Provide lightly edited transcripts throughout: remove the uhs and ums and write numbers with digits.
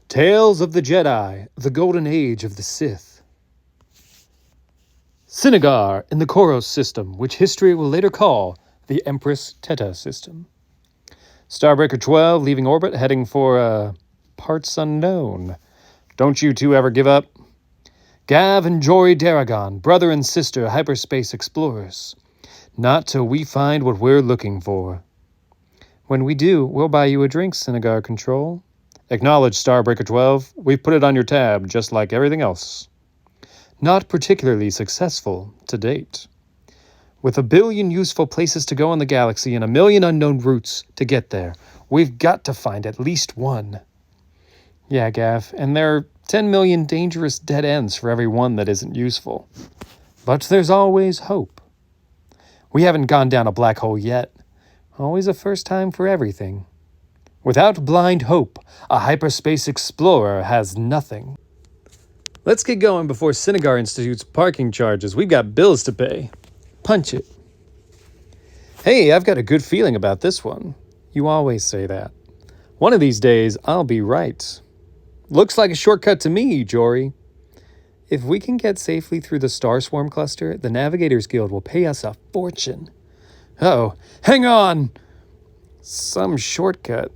Tales of the Jedi, the Golden Age of the Sith. Cinnagar in the Koros system, which history will later call the Empress Teta system. Starbreaker 12 leaving orbit, heading for, parts unknown. Don't you two ever give up? Gav and Jori Daragon, brother and sister hyperspace explorers. Not till we find what we're looking for. When we do, we'll buy you a drink, Cinnagar Control. Acknowledge, Starbreaker 12. We've put it on your tab, just like everything else. Not particularly successful to date. With 1 billion useful places to go in the galaxy and 1 million unknown routes to get there, we've got to find at least one. Yeah, Gav, and there are 10 million dangerous dead ends for every one that isn't useful. But there's always hope. We haven't gone down a black hole yet. Always a first time for everything. Without blind hope, a hyperspace explorer has nothing. Let's get going before Cinnagar institutes parking charges. We've got bills to pay. Punch it. Hey, I've got a good feeling about this one. You always say that. One of these days, I'll be right. Looks like a shortcut to me, Jori. If we can get safely through the starswarm cluster, the Navigators Guild will pay us a fortune. Oh, hang on! Some shortcut.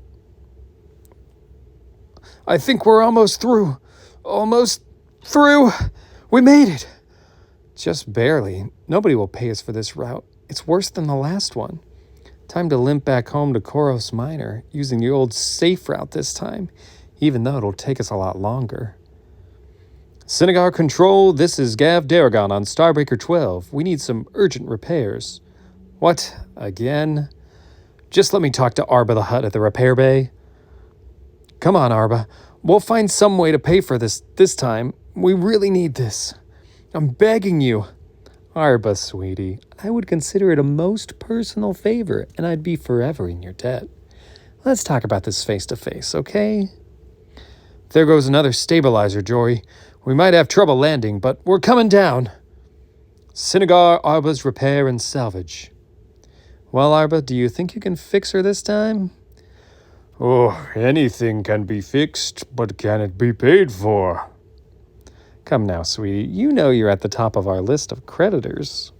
I think we're almost through. Almost through. We made it. Just barely. Nobody will pay us for this route. It's worse than the last one. Time to limp back home to Koros Minor, using the old safe route this time, even though it'll take us a lot longer. Cinnagar Control, this is Gav Daragon on Starbreaker 12. We need some urgent repairs. What? Again? Just let me talk to Aarrba the Hutt at the repair bay. Come on, Aarrba. We'll find some way to pay for this time. We really need this. I'm begging you. Aarrba, sweetie, I would consider it a most personal favor, and I'd be forever in your debt. Let's talk about this face to face, okay? There goes another stabilizer, Jori. We might have trouble landing, but we're coming down. Cinnagar, Aarrba's repair and salvage. Well, Aarrba, do you think you can fix her this time? Oh, anything can be fixed, but can it be paid for? Come now, sweetie. You know you're at the top of our list of creditors.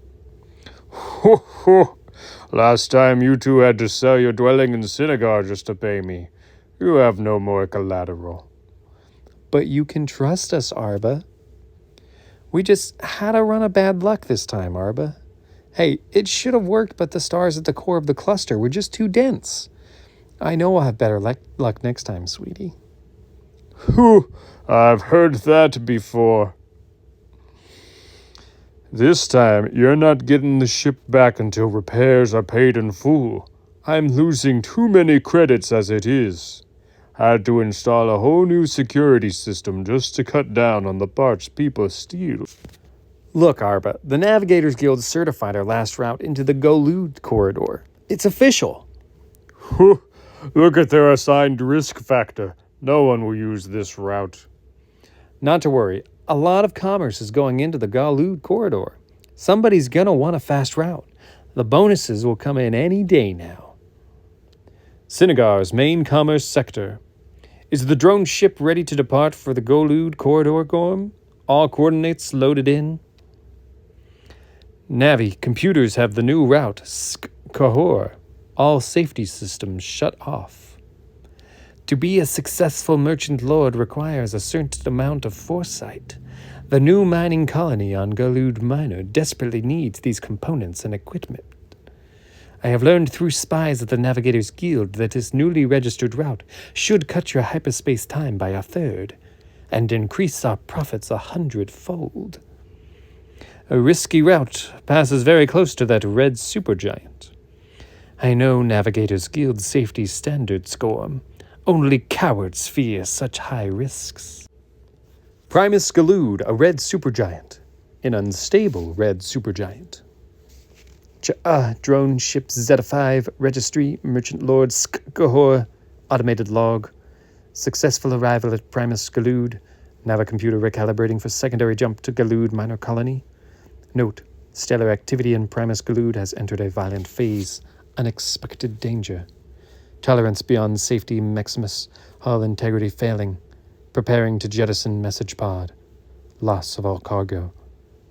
Ho, ho. Last time you two had to sell your dwelling in Cinnagar just to pay me. You have no more collateral. But you can trust us, Aarrba. We just had a run of bad luck this time, Aarrba. Hey, it should have worked, but the stars at the core of the cluster were just too dense. I know we'll have better luck next time, sweetie. Whew, I've heard that before. This time, you're not getting the ship back until repairs are paid in full. I'm losing too many credits as it is. Had to install a whole new security system just to cut down on the parts people steal. Look, Aarrba, the Navigators Guild certified our last route into the Golud corridor. It's official. Whew. Look at their assigned risk factor. No one will use this route. Not to worry. A lot of commerce is going into the Golud corridor. Somebody's gonna want a fast route. The bonuses will come in any day now. Cinnagar's main commerce sector. Is the drone ship ready to depart for the Golud corridor, Gorm? All coordinates loaded in? Navi, computers have the new route, Kahor. All safety systems shut off. To be a successful merchant lord requires a certain amount of foresight. The new mining colony on Golud Minor desperately needs these components and equipment. I have learned through spies at the Navigators Guild that this newly registered route should cut your hyperspace time by 1/3 and increase our profits 100-fold. A risky route passes very close to that red supergiant. I know Navigators Guild safety standards, Gorm. Only cowards fear such high risks. Primus Golud, a red supergiant. An unstable red supergiant. Drone ship Zeta 5, registry, merchant lord Skahor, automated log. Successful arrival at Primus Golud. Navicomputer recalibrating for secondary jump to Golud minor colony. Note, stellar activity in Primus Golud has entered a violent phase. Unexpected danger. Tolerance beyond safety maximus. Hull integrity failing. Preparing to jettison message pod. Loss of all cargo.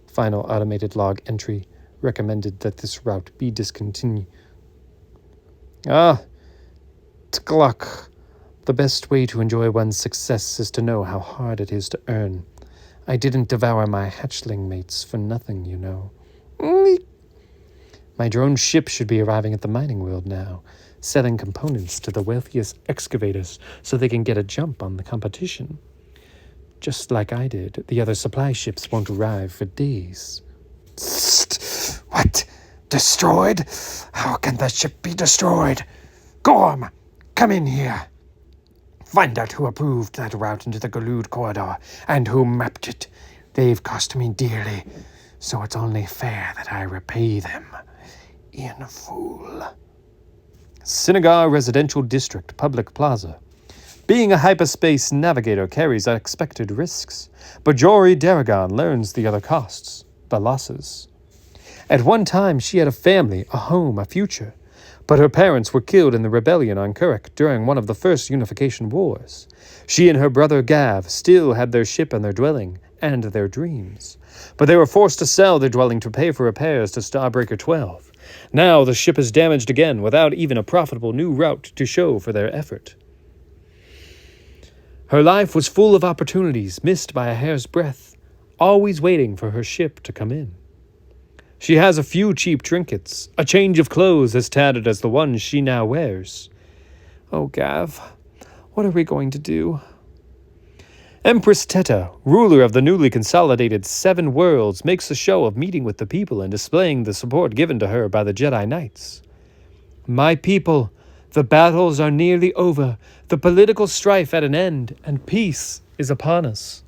Final automated log entry. Recommended that this route be discontinued. Tkluck. The best way to enjoy one's success is to know how hard it is to earn. I didn't devour my hatchling mates for nothing, you know. My drone ship should be arriving at the mining world now, selling components to the wealthiest excavators so they can get a jump on the competition. Just like I did, the other supply ships won't arrive for days. What? Destroyed? How can the ship be destroyed? Gorm, come in here. Find out who approved that route into the Galud corridor and who mapped it. They've cost me dearly, so it's only fair that I repay them in full. Cinnagar Residential District Public Plaza. Being a hyperspace navigator carries unexpected risks, but Jori Daragon learns the other costs, the losses. At one time, she had a family, a home, a future, but her parents were killed in the rebellion on Kuruk during one of the first unification wars. She and her brother Gav still had their ship and their dwelling, and their dreams, but they were forced to sell their dwelling to pay for repairs to Starbreaker 12. Now the ship is damaged again without even a profitable new route to show for their effort. Her life was full of opportunities missed by a hair's breadth, always waiting for her ship to come in. She has a few cheap trinkets, a change of clothes as tattered as the ones she now wears. Oh, Gav, what are we going to do? Empress Teta, ruler of the newly consolidated 7 worlds, makes a show of meeting with the people and displaying the support given to her by the Jedi Knights. My people, the battles are nearly over, the political strife at an end, and peace is upon us.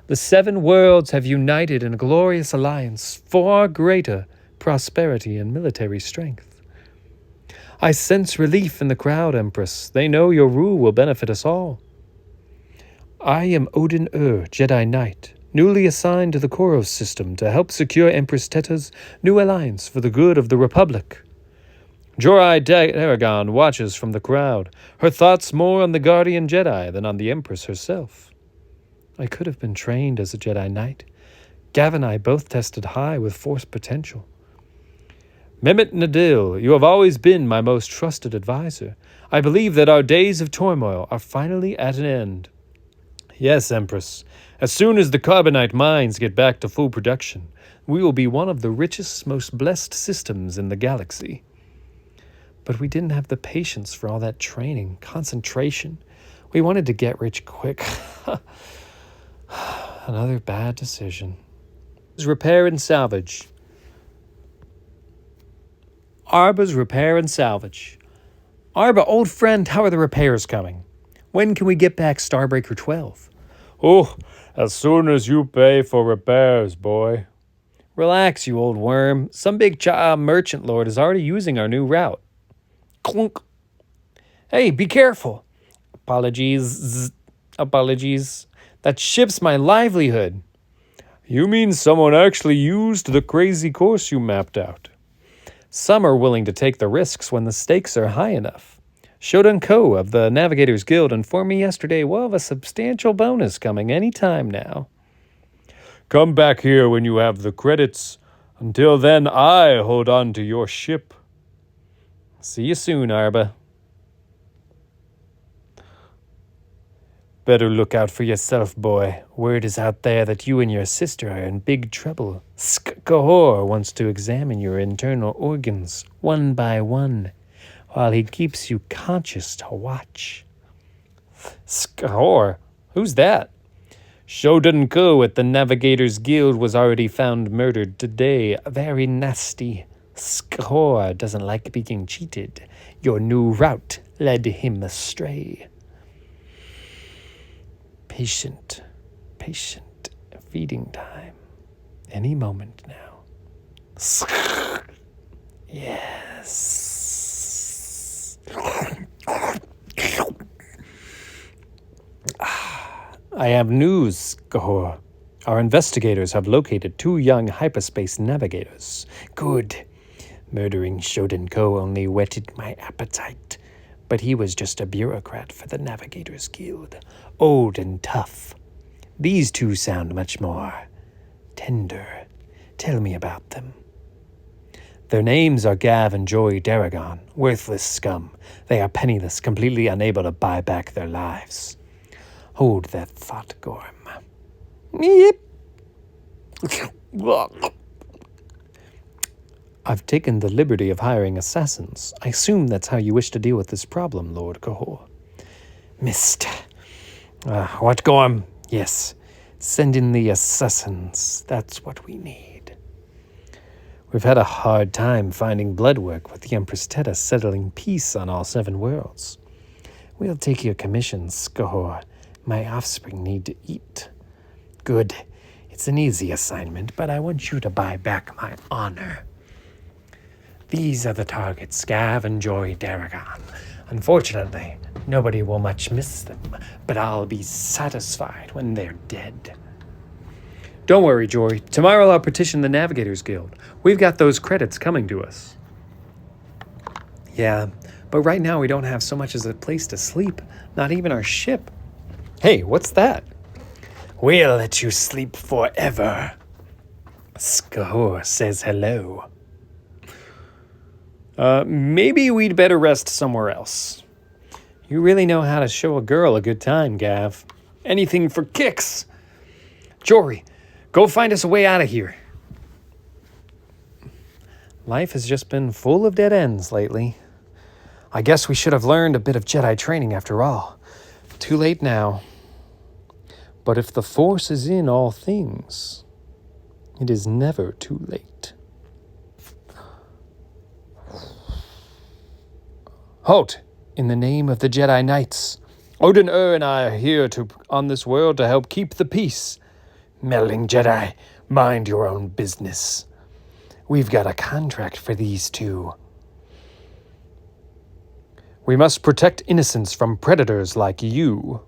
The 7 worlds have united in a glorious alliance, far greater prosperity and military strength. I sense relief in the crowd, Empress. They know your rule will benefit us all. I am Odin Jedi Knight, newly assigned to the Koros system to help secure Empress Teta's new alliance for the good of the Republic. Jori Daragon watches from the crowd, her thoughts more on the Guardian Jedi than on the Empress herself. I could have been trained as a Jedi Knight. Gav and I both tested high with Force potential. Mehmet Nadil, you have always been my most trusted advisor. I believe that our days of turmoil are finally at an end. Yes, Empress. As soon as the carbonite mines get back to full production, we will be one of the richest, most blessed systems in the galaxy. But we didn't have the patience for all that training, concentration. We wanted to get rich quick. Another bad decision. Repair and salvage. Aarrba's repair and salvage. Aarrba, old friend, how are the repairs coming? When can we get back Starbreaker 12? Oh, as soon as you pay for repairs, boy. Relax, you old worm. Some big merchant lord is already using our new route. Clunk. Hey, be careful. Apologies. That ship's my livelihood. You mean someone actually used the crazy course you mapped out? Some are willing to take the risks when the stakes are high enough. Shodan Ko of the Navigators Guild informed me yesterday we'll have a substantial bonus coming any time now. Come back here when you have the credits. Until then, I hold on to your ship. See you soon, Aarrba. Better look out for yourself, boy. Word is out there that you and your sister are in big trouble. Skahor wants to examine your internal organs, one by one, while he keeps you conscious to watch. Skahor? Who's that? Shodan Ko at the Navigators Guild was already found murdered today. Very nasty. Skahor doesn't like being cheated. Your new route led him astray. Patient. Feeding time. Any moment now. Yes. I have news, Gahor. Our investigators have located 2 young hyperspace navigators. Good. Murdering Shodan Ko only whetted my appetite. But he was just a bureaucrat for the Navigators Guild, old and tough. These two sound much more tender. Tell me about them. Their names are Gav and Jori Daragon, worthless scum. They are penniless, completely unable to buy back their lives. Hold that thought, Gorm. Yep. I've taken the liberty of hiring assassins. I assume that's how you wish to deal with this problem, Lord Cahor. Missed. What, Gorm? Yes. Send in the assassins. That's what we need. We've had a hard time finding blood work with the Empress Teta settling peace on all 7 worlds. We'll take your commissions, Cahor. My offspring need to eat. Good. It's an easy assignment, but I want you to buy back my honor. These are the targets, Gav and Jori Daragon. Unfortunately, nobody will much miss them, but I'll be satisfied when they're dead. Don't worry, Jori. Tomorrow I'll petition the Navigators Guild. We've got those credits coming to us. Yeah, but right now we don't have so much as a place to sleep. Not even our ship. Hey, what's that? We'll let you sleep forever. Cahor says hello. Maybe we'd better rest somewhere else. You really know how to show a girl a good time, Gav. Anything for kicks. Jori, go find us a way out of here. Life has just been full of dead ends lately. I guess we should have learned a bit of Jedi training after all. Too late now. But if the Force is in all things, it is never too late. Halt! In the name of the Jedi Knights, Odin and I are here on this world to help keep the peace. Meddling Jedi, mind your own business. We've got a contract for these two. We must protect innocents from predators like you.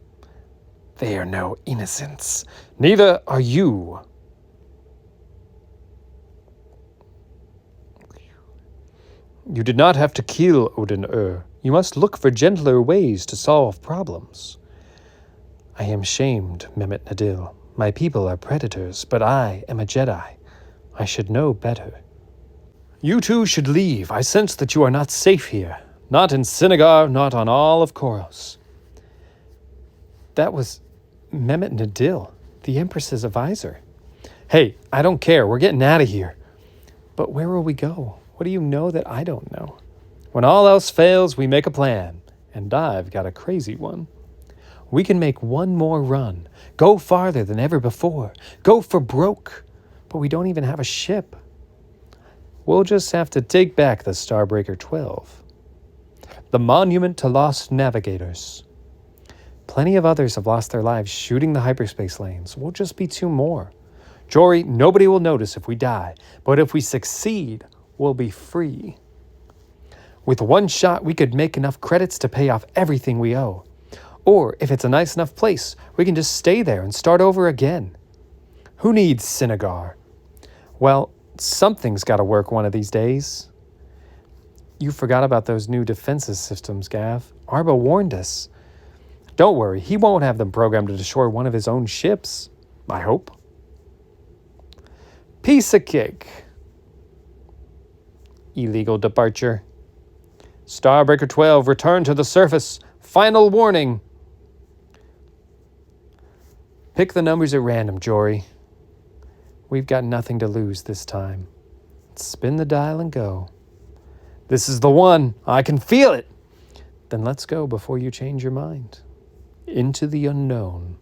They are no innocents. Neither are you. You did not have to kill Odin. You must look for gentler ways to solve problems. I am shamed, Mehmet Nadil. My people are predators, but I am a Jedi. I should know better. You two should leave. I sense that you are not safe here. Not in Cinnagar, not on all of Koros. That was Mehmet Nadil, the Empress's advisor. Hey, I don't care. We're getting out of here. But where will we go? What do you know that I don't know? When all else fails, we make a plan. And I've got a crazy one. We can make one more run. Go farther than ever before. Go for broke. But we don't even have a ship. We'll just have to take back the Starbreaker 12. The monument to lost navigators. Plenty of others have lost their lives shooting the hyperspace lanes. We'll just be 2 more. Jori, nobody will notice if we die. But if we succeed, we'll be free. With one shot, we could make enough credits to pay off everything we owe. Or, if it's a nice enough place, we can just stay there and start over again. Who needs Cinnagar? Well, something's got to work one of these days. You forgot about those new defenses systems, Gav. Aarrba warned us. Don't worry, he won't have them programmed to destroy one of his own ships. I hope. Piece of cake. Illegal departure. Starbreaker 12, return to the surface. Final warning. Pick the numbers at random, Jori. We've got nothing to lose this time. Spin the dial and go. This is the one. I can feel it. Then let's go before you change your mind. Into the unknown.